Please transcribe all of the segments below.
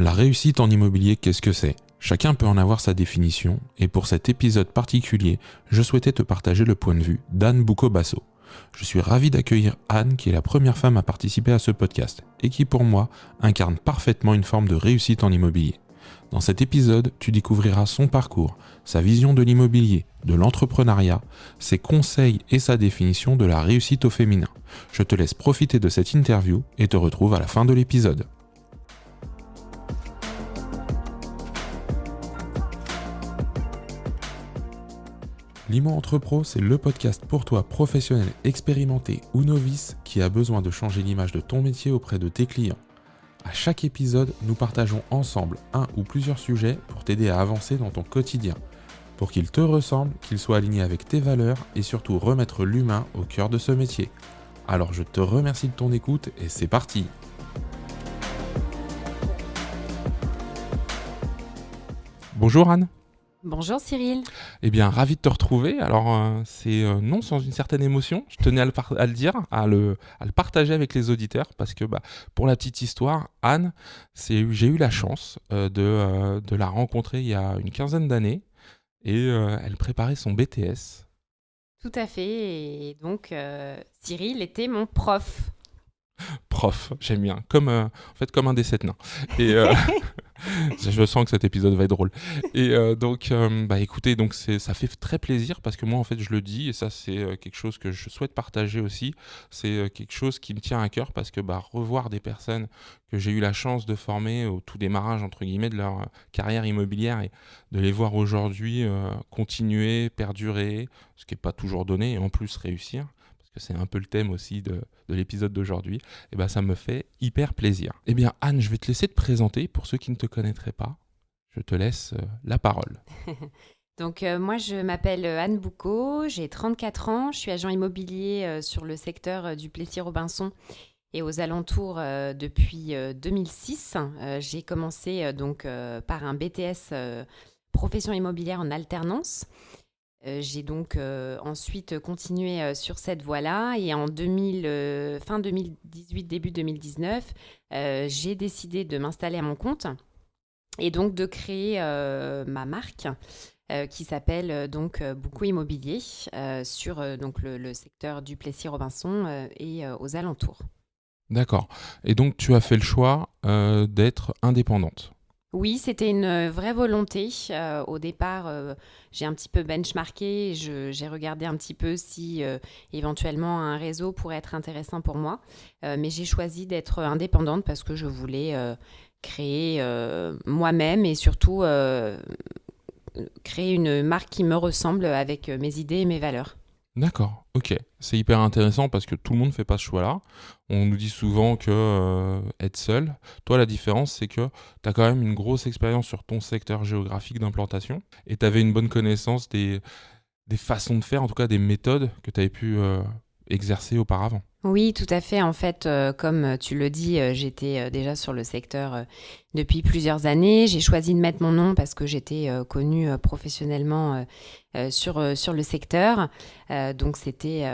La réussite en immobilier, qu'est-ce que c'est ? Chacun peut en avoir sa définition, et pour cet épisode particulier, je souhaitais te partager le point de vue d'Anne Boucaud-Basso. Je suis ravi d'accueillir Anne, qui est la première femme à participer à ce podcast, et qui pour moi incarne parfaitement une forme de réussite en immobilier. Dans cet épisode, tu découvriras son parcours, sa vision de l'immobilier, de l'entrepreneuriat, ses conseils et sa définition de la réussite au féminin. Je te laisse profiter de cette interview et te retrouve à la fin de l'épisode. L'Imo Entrepro, c'est le podcast pour toi, professionnel, expérimenté ou novice, qui a besoin de changer l'image de ton métier auprès de tes clients. À chaque épisode, nous partageons ensemble un ou plusieurs sujets pour t'aider à avancer dans ton quotidien, pour qu'il te ressemble, qu'il soit aligné avec tes valeurs et surtout remettre l'humain au cœur de ce métier. Alors je te remercie de ton écoute et c'est parti. Bonjour Anne. Bonjour Cyril. Eh bien, ravi de te retrouver. Alors, c'est non sans une certaine émotion. Je tenais à le dire, à le partager avec les auditeurs parce que, pour la petite histoire, Anne, j'ai eu la chance de la rencontrer il y a une quinzaine d'années et elle préparait son BTS. Tout à fait. Et donc, Cyril était mon prof. Prof, j'aime bien. Comme un des 7 nains. Et je sens que cet épisode va être drôle. Et écoutez, donc ça fait très plaisir parce que moi, en fait, je le dis, et ça, c'est quelque chose que je souhaite partager aussi. C'est quelque chose qui me tient à cœur parce que revoir des personnes que j'ai eu la chance de former au tout démarrage, entre guillemets, de leur carrière immobilière et de les voir aujourd'hui continuer, perdurer, ce qui n'est pas toujours donné, et en plus réussir, que c'est un peu le thème aussi de l'épisode d'aujourd'hui, et ça me fait hyper plaisir. Eh bien Anne, je vais te laisser te présenter pour ceux qui ne te connaîtraient pas. Je te laisse la parole. Donc moi je m'appelle Anne Boucaud, j'ai 34 ans, je suis agent immobilier sur le secteur du Plessis-Robinson et aux alentours depuis 2006. J'ai commencé par un BTS profession immobilière en alternance. J'ai donc ensuite continué sur cette voie-là et en fin 2018, début 2019, j'ai décidé de m'installer à mon compte et donc de créer ma marque qui s'appelle Boucaud Immobilier sur le secteur du Plessis-Robinson et aux alentours. D'accord. Et donc tu as fait le choix d'être indépendante. Oui, c'était une vraie volonté. Au départ, j'ai un petit peu benchmarké, j'ai regardé un petit peu si éventuellement un réseau pourrait être intéressant pour moi. Mais j'ai choisi d'être indépendante parce que je voulais créer moi-même et surtout créer une marque qui me ressemble avec mes idées et mes valeurs. D'accord, ok. C'est hyper intéressant parce que tout le monde ne fait pas ce choix-là. On nous dit souvent que être seul. Toi, la différence, c'est que tu as quand même une grosse expérience sur ton secteur géographique d'implantation et tu avais une bonne connaissance des façons de faire, en tout cas des méthodes que tu avais pu exercer auparavant. Oui, tout à fait. En fait, comme tu le dis, j'étais déjà sur le secteur depuis plusieurs années. J'ai choisi de mettre mon nom parce que j'étais connue professionnellement sur le secteur. Donc, c'était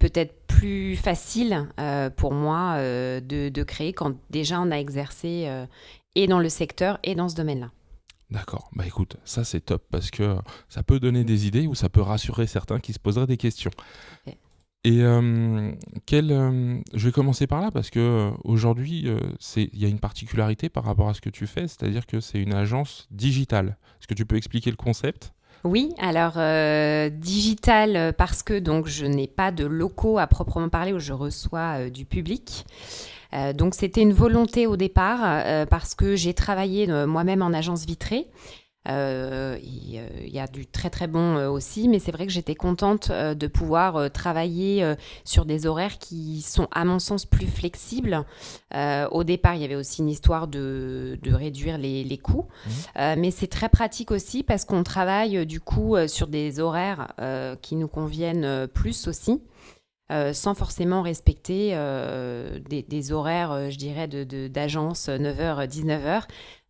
peut-être plus facile pour moi de créer quand déjà on a exercé et dans le secteur et dans ce domaine-là. D'accord, écoute, ça c'est top parce que ça peut donner des idées ou ça peut rassurer certains qui se poseraient des questions. Okay. Et je vais commencer par là parce que aujourd'hui, il y a une particularité par rapport à ce que tu fais, c'est-à-dire que c'est une agence digitale. Est-ce que tu peux expliquer le concept ? Oui, alors digital parce que donc je n'ai pas de locaux à proprement parler où je reçois du public. Donc c'était une volonté au départ parce que j'ai travaillé moi-même en agence vitrée. Il y a du très très bon aussi, mais c'est vrai que j'étais contente de pouvoir travailler sur des horaires qui sont à mon sens plus flexibles. Au départ, il y avait aussi une histoire de réduire les coûts, mais c'est très pratique aussi parce qu'on travaille du coup sur des horaires qui nous conviennent plus aussi. Sans forcément respecter des horaires, je dirais, d'agence 9h, 19h.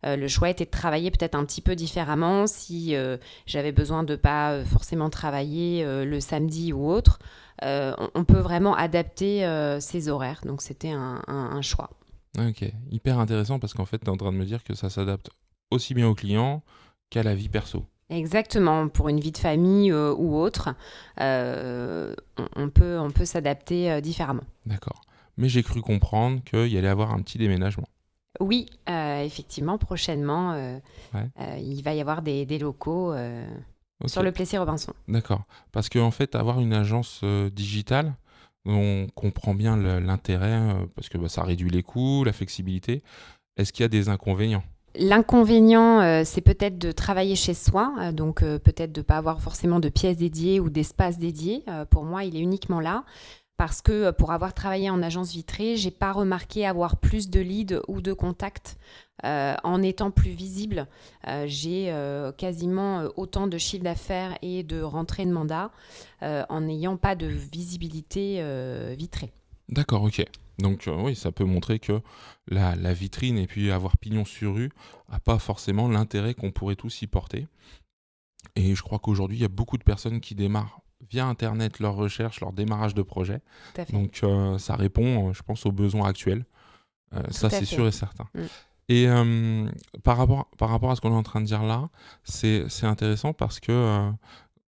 Le choix était de travailler peut-être un petit peu différemment si j'avais besoin de ne pas forcément travailler le samedi ou autre. On peut vraiment adapter ces horaires, donc c'était un choix. Ok, hyper intéressant parce qu'en fait, tu es en train de me dire que ça s'adapte aussi bien aux clients qu'à la vie perso. Exactement, pour une vie de famille ou autre, on peut s'adapter différemment. D'accord. Mais j'ai cru comprendre qu'il y allait avoir un petit déménagement. Oui, effectivement, prochainement, Ouais, il va y avoir des locaux sur ok, le Plessis-Robinson. d'accord. Parce qu'en fait, avoir une agence digitale, on comprend bien l'intérêt parce que bah, ça réduit les coûts, la flexibilité. Est-ce qu'il y a des inconvénients? L'inconvénient, c'est peut-être de travailler chez soi, donc peut-être de ne pas avoir forcément de pièces dédiées ou d'espace dédié. Pour moi, il est uniquement là parce que pour avoir travaillé en agence vitrée, j'ai pas remarqué avoir plus de leads ou de contacts en étant plus visible. J'ai quasiment autant de chiffre d'affaires et de rentrée de mandat en n'ayant pas de visibilité vitrée. D'accord, ok. Donc oui, ça peut montrer que la vitrine et puis avoir pignon sur rue n'a pas forcément l'intérêt qu'on pourrait tous y porter. Et je crois qu'aujourd'hui, il y a beaucoup de personnes qui démarrent via Internet leurs recherches, leur démarrage de projet. Tout à fait. Donc ça répond, je pense, aux besoins actuels. Tout Ça, à c'est fait. sûr et certain. Mm. Et par rapport à ce qu'on est en train de dire là, c'est intéressant parce que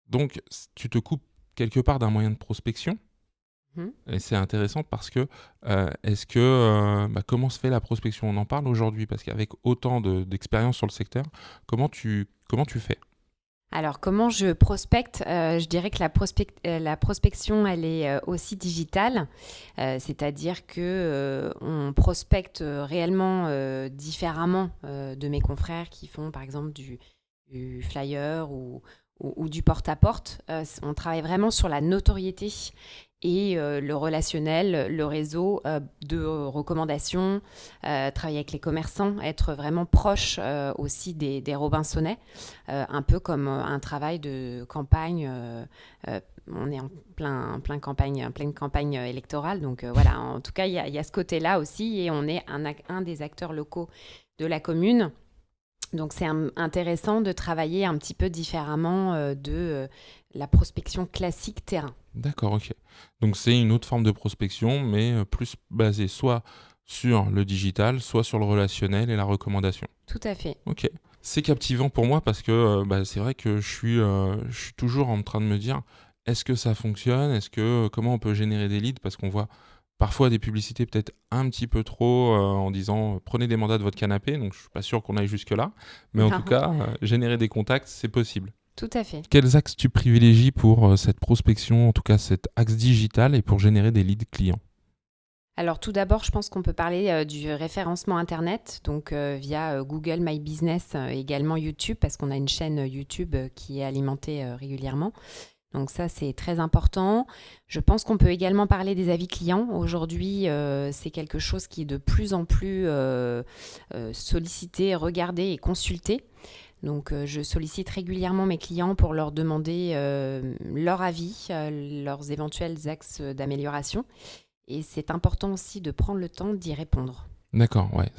donc tu te coupes quelque part d'un moyen de prospection. Mhm. Et c'est intéressant parce que est-ce que bah, comment se fait la prospection? On en parle aujourd'hui parce qu'avec autant d'expérience sur le secteur, comment tu fais? Alors, comment je prospecte? Je dirais que la prospection, elle est aussi digitale. C'est-à-dire que on prospecte réellement différemment de mes confrères qui font, par exemple, du flyer ou du porte-à-porte. On travaille vraiment sur la notoriété et le relationnel, le réseau de recommandations, travailler avec les commerçants, être vraiment proche aussi des Robinsonnais, un peu comme un travail de campagne. On est en pleine campagne électorale, donc voilà. En tout cas, il y a ce côté-là aussi, et on est un des acteurs locaux de la commune. Donc c'est intéressant de travailler un petit peu différemment de la prospection classique terrain. D'accord, ok. Donc c'est une autre forme de prospection, mais plus basée soit sur le digital, soit sur le relationnel et la recommandation. Tout à fait. Ok. C'est captivant pour moi parce que bah, c'est vrai que je suis toujours en train de me dire, est-ce que ça fonctionne? Comment on peut générer des leads? Parce qu'on voit parfois des publicités peut-être un petit peu trop en disant prenez des mandats de votre canapé. Donc je suis pas sûr qu'on aille jusque-là. Mais en tout Non, cas, générer des contacts, c'est possible. tout à fait. Quels axes tu privilégies pour cette prospection, en tout cas cet axe digital et pour générer des leads clients? Alors tout d'abord, je pense qu'on peut parler du référencement Internet, donc via Google My Business, également YouTube, parce qu'on a une chaîne YouTube qui est alimentée régulièrement. Donc ça, c'est très important. Je pense qu'on peut également parler des avis clients. Aujourd'hui, c'est quelque chose qui est de plus en plus sollicité, regardé et consulté. Donc, je sollicite régulièrement mes clients pour leur demander leur avis, leurs éventuels axes d'amélioration. Et c'est important aussi de prendre le temps d'y répondre. D'accord, ouais,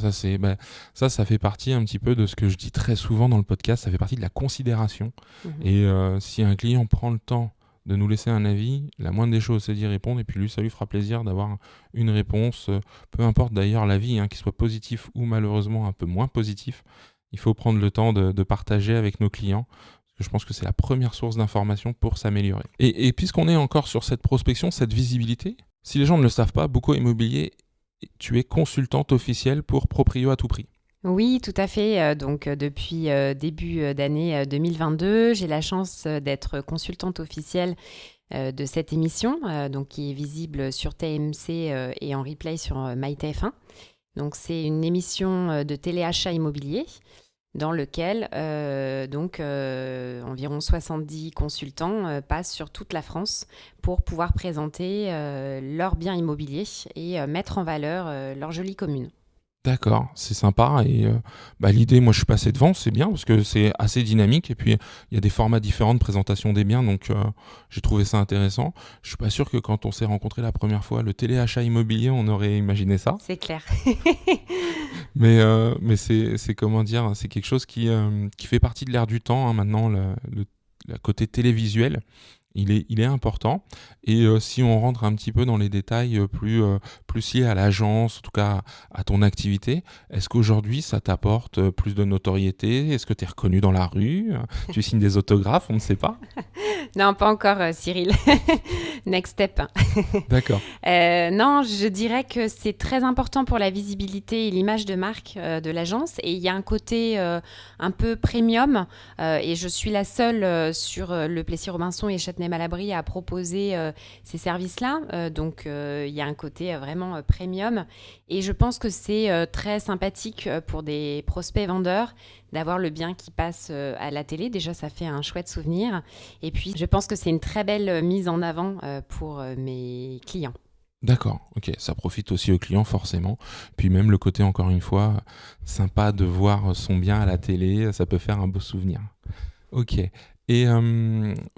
ça fait partie un petit peu de ce que je dis très souvent dans le podcast, ça fait partie de la considération. Mhm. Et si un client prend le temps de nous laisser un avis, la moindre des choses, c'est d'y répondre. Et puis lui, ça lui fera plaisir d'avoir une réponse, peu importe d'ailleurs l'avis, qu'il soit positif ou malheureusement un peu moins positif. Il faut prendre le temps de partager avec nos clients. Parce que je pense que c'est la première source d'information pour s'améliorer. Et puisqu'on est encore sur cette prospection, cette visibilité, si les gens ne le savent pas, Bouco Immobilier, tu es consultante officielle pour Proprio à tout prix. Oui, tout à fait. Donc, depuis début d'année 2022, j'ai la chance d'être consultante officielle de cette émission, donc qui est visible sur TMC et en replay sur MyTF1. Donc, c'est une émission de téléachat immobilier dans lequel environ 70 consultants passent sur toute la France pour pouvoir présenter leurs biens immobiliers et mettre en valeur leur jolie commune. D'accord, c'est sympa. Et l'idée, moi je suis passé devant, c'est bien parce que c'est assez dynamique. Et puis il y a des formats différents de présentation des biens, donc j'ai trouvé ça intéressant. Je suis pas sûr que quand on s'est rencontré la première fois, le téléachat immobilier, on aurait imaginé ça. C'est clair. Mais c'est comment dire, c'est quelque chose qui fait partie de l'air du temps maintenant, le côté télévisuel. il est important. Et si on rentre un petit peu dans les détails plus liés à l'agence, en tout cas à ton activité, est-ce qu'aujourd'hui ça t'apporte plus de notoriété? Est-ce que tu es reconnu dans la rue? Tu signes des autographes? On ne sait pas. Non, pas encore, Cyril. Next step. D'accord. Non, je dirais que c'est très important pour la visibilité et l'image de marque de l'agence. Et il y a un côté un peu premium. Et je suis la seule sur le Plessis-Robinson et Châtenay-Malabry à proposer ces services-là. Donc, il y a un côté vraiment premium. Et je pense que c'est très sympathique pour des prospects vendeurs d'avoir le bien qui passe à la télé. Déjà, ça fait un chouette souvenir. Et puis, je pense que c'est une très belle mise en avant pour mes clients. D'accord, ok, ça profite aussi aux clients forcément. Puis même le côté, encore une fois, sympa de voir son bien à la télé, ça peut faire un beau souvenir. Ok. Et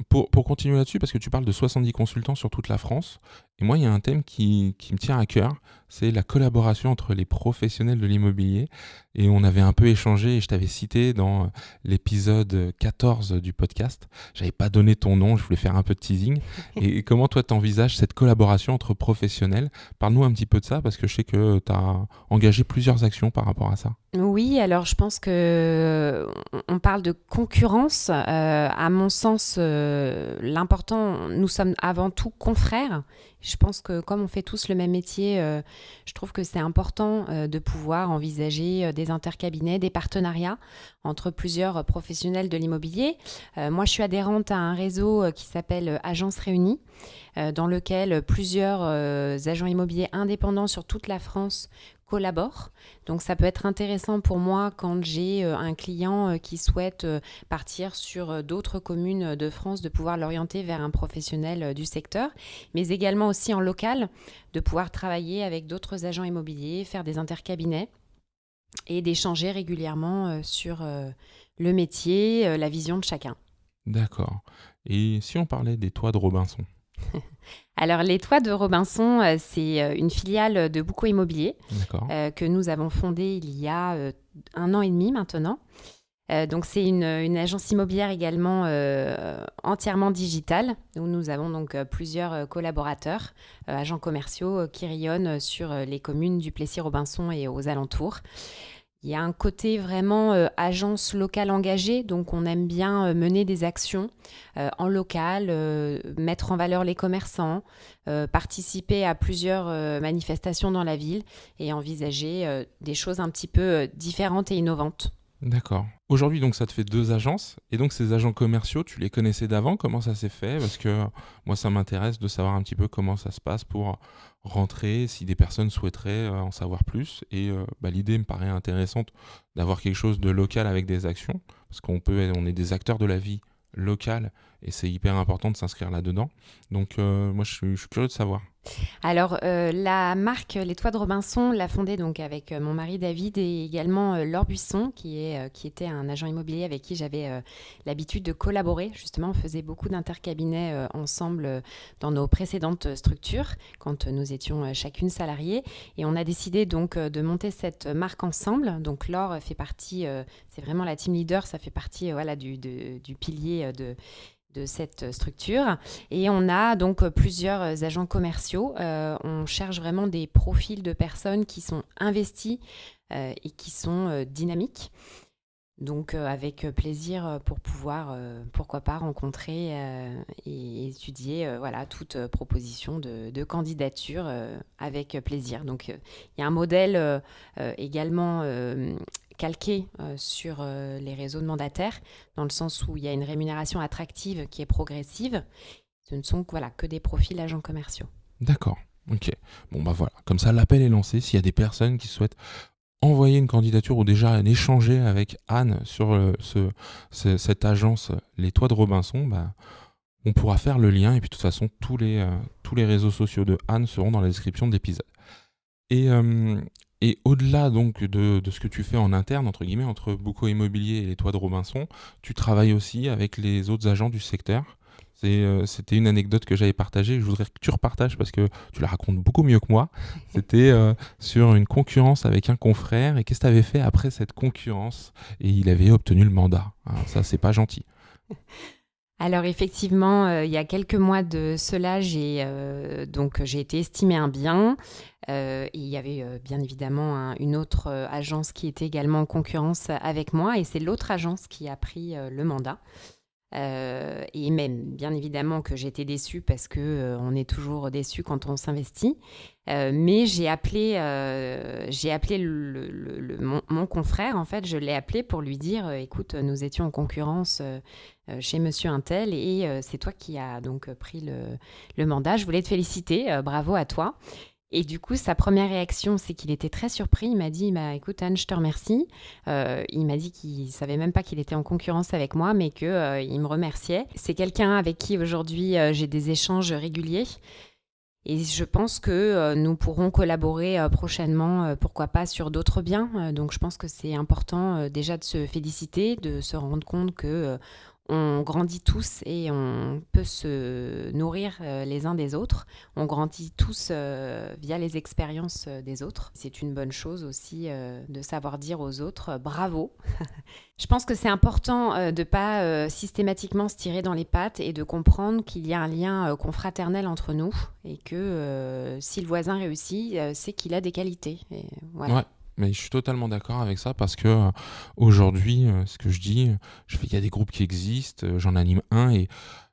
pour continuer là-dessus, parce que tu parles de 70 consultants sur toute la France, et moi, il y a un thème qui me tient à cœur, c'est la collaboration entre les professionnels de l'immobilier. Et on avait un peu échangé, et je t'avais cité dans l'épisode 14 du podcast. J'avais pas donné ton nom, je voulais faire un peu de teasing. Et comment toi, t'envisages cette collaboration entre professionnels? Parle-nous un petit peu de ça, parce que je sais que tu as engagé plusieurs actions par rapport à ça. Oui, alors je pense que on parle de concurrence. À mon sens, l'important, nous sommes avant tout confrères. Je pense que comme on fait tous le même métier, je trouve que c'est important de pouvoir envisager des intercabinets, des partenariats entre plusieurs professionnels de l'immobilier. Moi, je suis adhérente à un réseau qui s'appelle Agences Réunies, dans lequel plusieurs agents immobiliers indépendants sur toute la France collaborent. Donc ça peut être intéressant pour moi quand j'ai un client qui souhaite partir sur d'autres communes de France, de pouvoir l'orienter vers un professionnel du secteur, mais également aussi en local, de pouvoir travailler avec d'autres agents immobiliers, faire des intercabinets et d'échanger régulièrement sur le métier, la vision de chacun. D'accord. Et si on parlait des toits de Robinson? Alors, les Toits de Robinson, c'est une filiale de Bouco Immobilier que nous avons fondée il y a 1 an et demi maintenant. Donc, c'est une agence immobilière également entièrement digitale, où nous avons donc plusieurs collaborateurs, agents commerciaux qui rayonnent sur les communes du Plessis-Robinson et aux alentours. Il y a un côté vraiment agence locale engagée, donc on aime bien mener des actions en local, mettre en valeur les commerçants, participer à plusieurs manifestations dans la ville et envisager des choses un petit peu différentes et innovantes. D'accord. Aujourd'hui, donc, ça te fait 2 agences. Et donc, ces agents commerciaux, tu les connaissais d'avant? Comment ça s'est fait? Parce que moi, ça m'intéresse de savoir un petit peu comment ça se passe pour rentrer, si des personnes souhaiteraient en savoir plus. Et l'idée me paraît intéressante d'avoir quelque chose de local avec des actions. Parce on est des acteurs de la vie locale et c'est hyper important de s'inscrire là-dedans. Donc, moi, je suis curieux de savoir. Alors, la marque Les Toits de Robinson l'a fondée donc avec mon mari David et également Laure Buisson, qui était un agent immobilier avec qui j'avais l'habitude de collaborer. Justement, on faisait beaucoup d'intercabinets ensemble dans nos précédentes structures, quand nous étions chacune salariées. Et on a décidé donc de monter cette marque ensemble. Donc, Laure fait partie, c'est vraiment la team leader, ça fait partie du pilier de cette structure. Et on a donc plusieurs agents commerciaux. On cherche vraiment des profils de personnes qui sont investies et qui sont dynamiques. Donc avec plaisir pour pouvoir, pourquoi pas, rencontrer et étudier toute proposition de candidature avec plaisir. Donc il y a un modèle également calqué sur les réseaux de mandataires, dans le sens où il y a une rémunération attractive qui est progressive. Ce ne sont que des profils agents commerciaux. D'accord, ok. Bon voilà, comme ça l'appel est lancé. S'il y a des personnes qui souhaitent envoyer une candidature ou déjà échanger avec Anne sur cette agence Les Toits de Robinson, on pourra faire le lien. Et puis de toute façon, tous les réseaux sociaux de Anne seront dans la description de l'épisode. Et au-delà donc de ce que tu fais en interne, entre guillemets, entre Bouco Immobilier et Les Toits de Robinson, tu travailles aussi avec les autres agents du secteur. C'était une anecdote que j'avais partagée. Je voudrais que tu repartages parce que tu la racontes beaucoup mieux que moi. C'était sur une concurrence avec un confrère. Et qu'est-ce que tu avais fait après cette concurrence? Et il avait obtenu le mandat. Alors ça, c'est pas gentil. Alors effectivement, il y a quelques mois de cela, j'ai été estimée un bien. Et il y avait bien évidemment une autre agence qui était également en concurrence avec moi. Et c'est l'autre agence qui a pris le mandat. Et même, bien évidemment, que j'étais déçue parce que on est toujours déçu quand on s'investit. Mais j'ai appelé mon confrère, en fait, je l'ai appelé pour lui dire, écoute, nous étions en concurrence chez Monsieur Untel et c'est toi qui as donc pris le mandat. Je voulais te féliciter, bravo à toi. Et du coup, sa première réaction, c'est qu'il était très surpris. Il m'a dit, écoute Anne, je te remercie. Il m'a dit qu'il savait même pas qu'il était en concurrence avec moi, mais qu'il me remerciait. C'est quelqu'un avec qui aujourd'hui j'ai des échanges réguliers. Et je pense que nous pourrons collaborer prochainement, pourquoi pas, sur d'autres biens. Donc je pense que c'est important déjà de se féliciter, de se rendre compte que on grandit tous et on peut se nourrir les uns des autres. On grandit tous via les expériences des autres. C'est une bonne chose aussi de savoir dire aux autres bravo. Je pense que c'est important de ne pas systématiquement se tirer dans les pattes et de comprendre qu'il y a un lien confraternel entre nous et que si le voisin réussit, c'est qu'il a des qualités. Et voilà. Ouais, mais je suis totalement d'accord avec ça parce que aujourd'hui, ce que je dis, il y a des groupes qui existent, j'en anime un et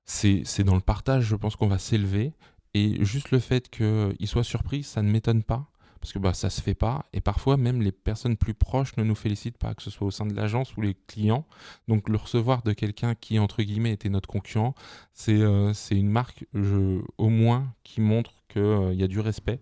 c'est dans le partage, je pense qu'on va s'élever. Et juste le fait qu'ils soient surpris, ça ne m'étonne pas. Parce que ça se fait pas. Et parfois, même les personnes plus proches ne nous félicitent pas, que ce soit au sein de l'agence ou les clients. Donc, le recevoir de quelqu'un qui, entre guillemets, était notre concurrent, c'est une marque, au moins, qui montre qu'il y a du respect.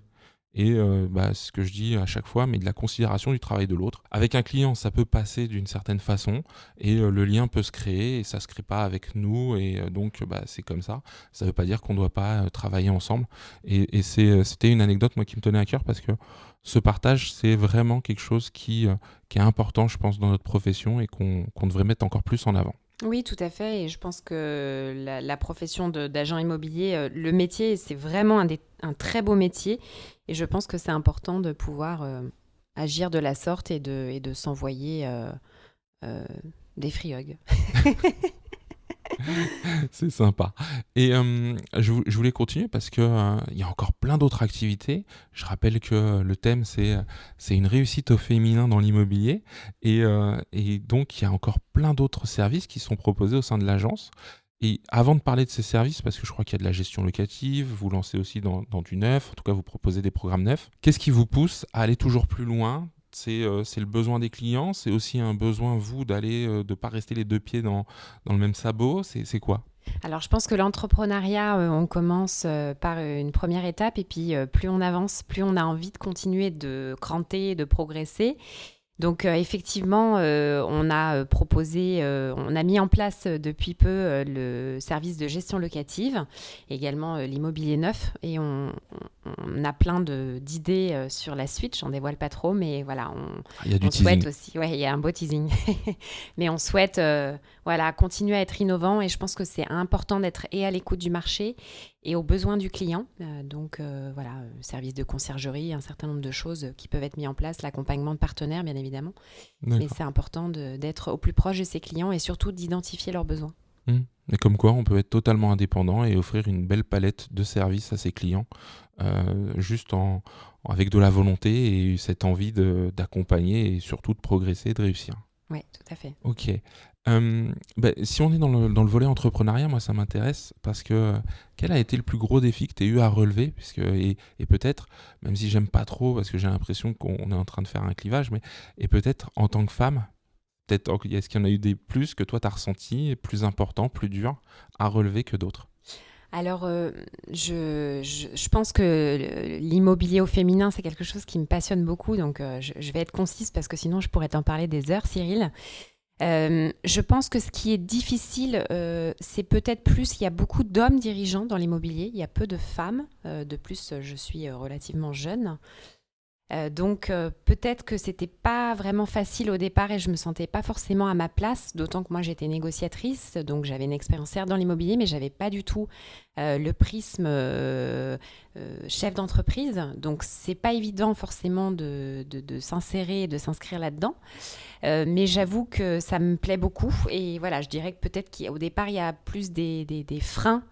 Et ce que je dis à chaque fois, mais de la considération du travail de l'autre. Avec un client, ça peut passer d'une certaine façon et le lien peut se créer et ça ne se crée pas avec nous et donc c'est comme ça. Ça ne veut pas dire qu'on ne doit pas travailler ensemble. Et c'était une anecdote moi qui me tenait à cœur parce que ce partage, c'est vraiment quelque chose qui est important, je pense, dans notre profession et qu'on devrait mettre encore plus en avant. Oui, tout à fait. Et je pense que la profession d'agent immobilier, le métier, c'est vraiment un très beau métier. Et je pense que c'est important de pouvoir agir de la sorte et de s'envoyer des free hugs. C'est sympa. Et je voulais continuer parce que il y a encore plein d'autres activités. Je rappelle que le thème, c'est une réussite au féminin dans l'immobilier. Et donc, il y a encore plein d'autres services qui sont proposés au sein de l'agence. Et avant de parler de ces services, parce que je crois qu'il y a de la gestion locative, vous lancez aussi dans du neuf, en tout cas vous proposez des programmes neufs. Qu'est-ce qui vous pousse à aller toujours plus loin ? C'est le besoin des clients, c'est aussi un besoin, vous, d'aller, de ne pas rester les deux pieds dans le même sabot. C'est quoi ? Alors, je pense que l'entrepreneuriat, on commence par une première étape et puis plus on avance, plus on a envie de continuer de cranter, de progresser. Donc effectivement, on a proposé, on a mis en place depuis peu le service de gestion locative, également l'immobilier neuf, et on a plein d'idées sur la suite. J'en dévoile pas trop, mais voilà, Il y a du on souhaite teasing. aussi, ouais, il y a un beau teasing, mais on souhaite voilà, continuer à être innovant et je pense que c'est important d'être et à l'écoute du marché et aux besoins du client. Donc voilà, service de conciergerie, un certain nombre de choses qui peuvent être mis en place, l'accompagnement de partenaires bien évidemment. Mais D'accord. c'est important d'être au plus proche de ses clients et surtout d'identifier leurs besoins. Et comme quoi, on peut être totalement indépendant et offrir une belle palette de services à ses clients, juste avec de la volonté et cette envie d'accompagner et surtout de progresser et de réussir. Oui, tout à fait. Ok. Si on est dans le volet entrepreneuriat, moi ça m'intéresse parce que quel a été le plus gros défi que tu as eu à relever et peut-être, même si j'aime pas trop parce que j'ai l'impression qu'on est en train de faire un clivage, et peut-être en tant que femme, peut-être est-ce qu'il y en a eu des plus que toi tu as ressenti, plus importants, plus durs à relever que d'autres? Alors, je pense que l'immobilier au féminin, c'est quelque chose qui me passionne beaucoup. Donc, je vais être concise parce que sinon, je pourrais t'en parler des heures, Cyril. Je pense que ce qui est difficile, c'est peut-être plus, il y a beaucoup d'hommes dirigeants dans l'immobilier, il y a peu de femmes. De plus, je suis relativement jeune. Donc peut-être que c'était pas vraiment facile au départ et je me sentais pas forcément à ma place, d'autant que moi j'étais négociatrice, donc j'avais une expérience certes dans l'immobilier, mais j'avais pas du tout le prisme chef d'entreprise. Donc c'est pas évident forcément de s'insérer et de s'inscrire là-dedans. Mais j'avoue que ça me plaît beaucoup et voilà, je dirais que peut-être qu'au départ il y a plus des freins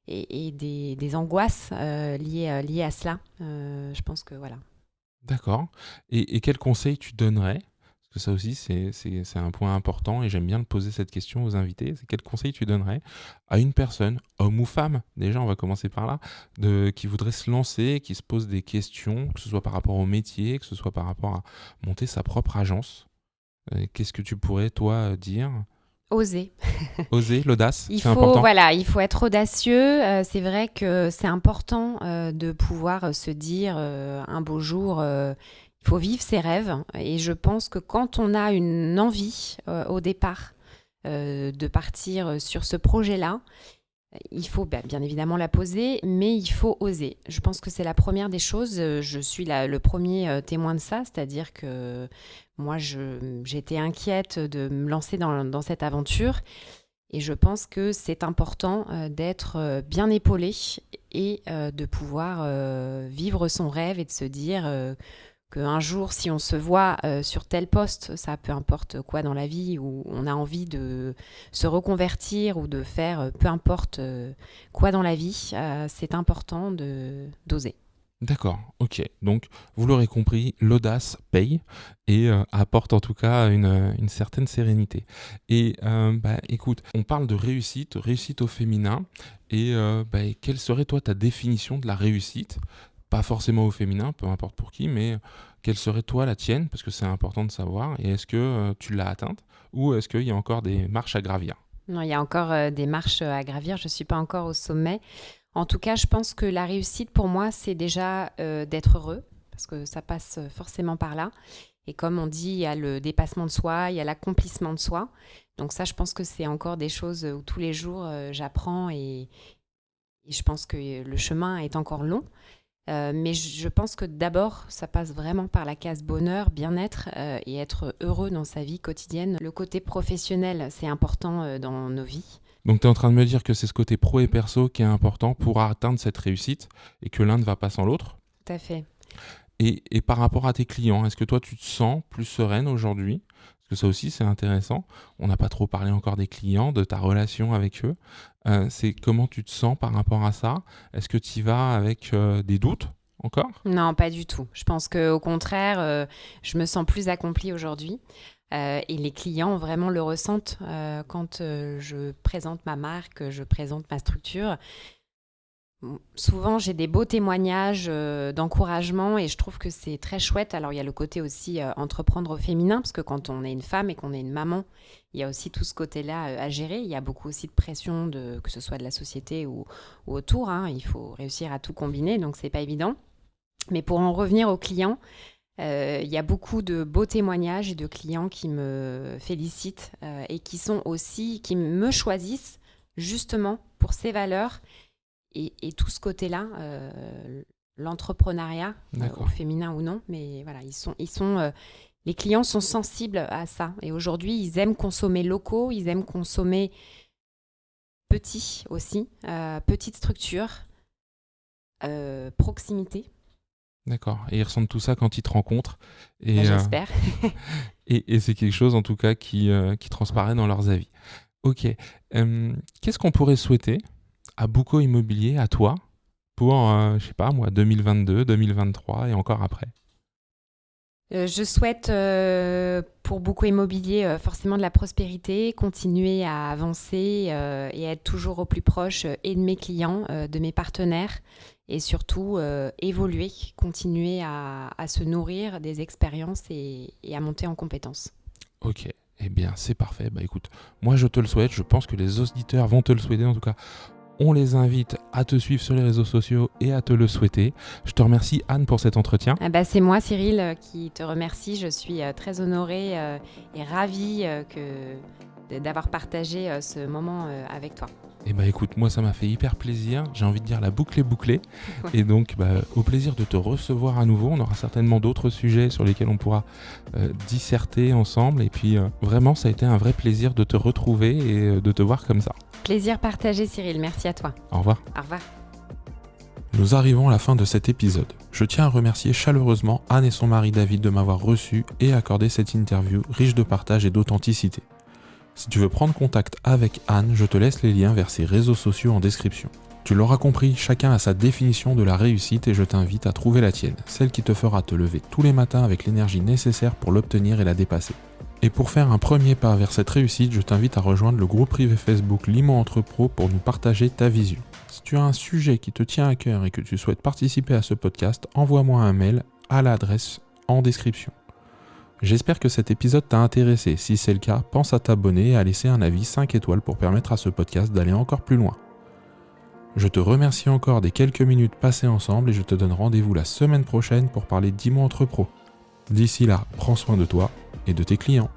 et des angoisses liées à cela. Je pense que voilà. D'accord. Et quel conseil tu donnerais? Parce que ça aussi, c'est un point important et j'aime bien le poser cette question aux invités. C'est quel conseil tu donnerais à une personne, homme ou femme, déjà on va commencer par là, qui voudrait se lancer, qui se pose des questions, que ce soit par rapport au métier, que ce soit par rapport à monter sa propre agence. Qu'est-ce que tu pourrais, toi, dire? Oser. Oser, l'audace, Il c'est faut, important. voilà, il faut être audacieux. C'est vrai que c'est important de pouvoir se dire un beau jour, il faut vivre ses rêves. Et je pense que quand on a une envie au départ de partir sur ce projet-là, il faut bien évidemment la poser, mais il faut oser. Je pense que c'est la première des choses. Je suis le premier témoin de ça, c'est-à-dire que moi, j'étais inquiète de me lancer dans cette aventure. Et je pense que c'est important d'être bien épaulé et de pouvoir vivre son rêve et de se dire qu'un jour, si on se voit sur tel poste, ça peu importe quoi dans la vie, où on a envie de se reconvertir ou de faire peu importe quoi dans la vie, c'est important d'oser. D'accord, ok. Donc, vous l'aurez compris, l'audace paye et apporte en tout cas une certaine sérénité. Et bah, écoute, on parle de réussite, réussite au féminin. Et bah, quelle serait toi ta définition de la réussite? Pas forcément au féminin, peu importe pour qui, mais quelle serait toi la tienne? Parce que c'est important de savoir. Et est-ce que tu l'as atteinte? Ou est-ce qu'il y a encore des marches à gravir? Non, il y a encore des marches à gravir, je ne suis pas encore au sommet. En tout cas, je pense que la réussite pour moi, c'est déjà d'être heureux, parce que ça passe forcément par là. Et comme on dit, il y a le dépassement de soi, il y a l'accomplissement de soi. Donc ça, je pense que c'est encore des choses où tous les jours j'apprends et je pense que le chemin est encore long. Mais je pense que d'abord, ça passe vraiment par la case bonheur, bien-être et être heureux dans sa vie quotidienne. Le côté professionnel, c'est important dans nos vies. Donc tu es en train de me dire que c'est ce côté pro et perso qui est important pour atteindre cette réussite et que l'un ne va pas sans l'autre. Tout à fait. Et par rapport à tes clients, est-ce que toi tu te sens plus sereine aujourd'hui? Parce que ça aussi c'est intéressant. On n'a pas trop parlé encore des clients, de ta relation avec eux. C'est comment tu te sens par rapport à ça? Est-ce que tu y vas avec des doutes encore? Non, pas du tout. Je pense qu'au contraire, je me sens plus accomplie aujourd'hui. Et les clients vraiment le ressentent quand je présente ma marque, je présente ma structure. Souvent, j'ai des beaux témoignages d'encouragement et je trouve que c'est très chouette. Alors, il y a le côté aussi entreprendre au féminin, parce que quand on est une femme et qu'on est une maman, il y a aussi tout ce côté-là à gérer. Il y a beaucoup aussi de pression, que ce soit de la société ou autour, hein. Il faut réussir à tout combiner, donc c'est pas évident. Mais pour en revenir aux clients, il y a beaucoup de beaux témoignages et de clients qui me félicitent et qui me choisissent justement pour ces valeurs et tout ce côté-là, l'entrepreneuriat, au D'accord. féminin ou non, mais voilà, les clients sont sensibles à ça. Et aujourd'hui, ils aiment consommer locaux, ils aiment consommer petit aussi, petite structure, proximité. D'accord. Et ils ressentent tout ça quand ils te rencontrent. Ben, Et, j'espère. et c'est quelque chose en tout cas qui transparaît dans leurs avis. Ok. Qu'est-ce qu'on pourrait souhaiter à Bouco Immobilier, à toi, pour, je sais pas moi, 2022, 2023 et encore après? Je souhaite pour beaucoup immobilier forcément de la prospérité, continuer à avancer et être toujours au plus proche et de mes clients, de mes partenaires et surtout évoluer, continuer à se nourrir des expériences et à monter en compétences. Ok. Eh bien, c'est parfait. Bah écoute, moi je te le souhaite. Je pense que les auditeurs vont te le souhaiter. En tout cas, on les invite à te suivre sur les réseaux sociaux et à te le souhaiter. Je te remercie Anne pour cet entretien. Ah bah, c'est moi Cyril qui te remercie. Je suis très honorée et ravie d'avoir partagé ce moment avec toi. Et bah écoute, moi ça m'a fait hyper plaisir, j'ai envie de dire la boucle est bouclée, Ouais. et donc au plaisir de te recevoir à nouveau, on aura certainement d'autres sujets sur lesquels on pourra disserter ensemble, et puis vraiment ça a été un vrai plaisir de te retrouver et de te voir comme ça. Plaisir partagé, Cyril. Merci à toi. Au revoir. Au revoir. Nous arrivons à la fin de cet épisode. Je tiens à remercier chaleureusement Anne et son mari David de m'avoir reçu et accordé cette interview riche de partage et d'authenticité. Si tu veux prendre contact avec Anne, je te laisse les liens vers ses réseaux sociaux en description. Tu l'auras compris, chacun a sa définition de la réussite et je t'invite à trouver la tienne, celle qui te fera te lever tous les matins avec l'énergie nécessaire pour l'obtenir et la dépasser. Et pour faire un premier pas vers cette réussite, je t'invite à rejoindre le groupe privé Facebook Limo Entre Pro pour nous partager ta vision. Si tu as un sujet qui te tient à cœur et que tu souhaites participer à ce podcast, envoie-moi un mail à l'adresse en description. J'espère que cet épisode t'a intéressé. Si c'est le cas, pense à t'abonner et à laisser un avis 5 étoiles pour permettre à ce podcast d'aller encore plus loin. Je te remercie encore des quelques minutes passées ensemble et je te donne rendez-vous la semaine prochaine pour parler d'Imo Entre Pro. D'ici là, prends soin de toi et de tes clients.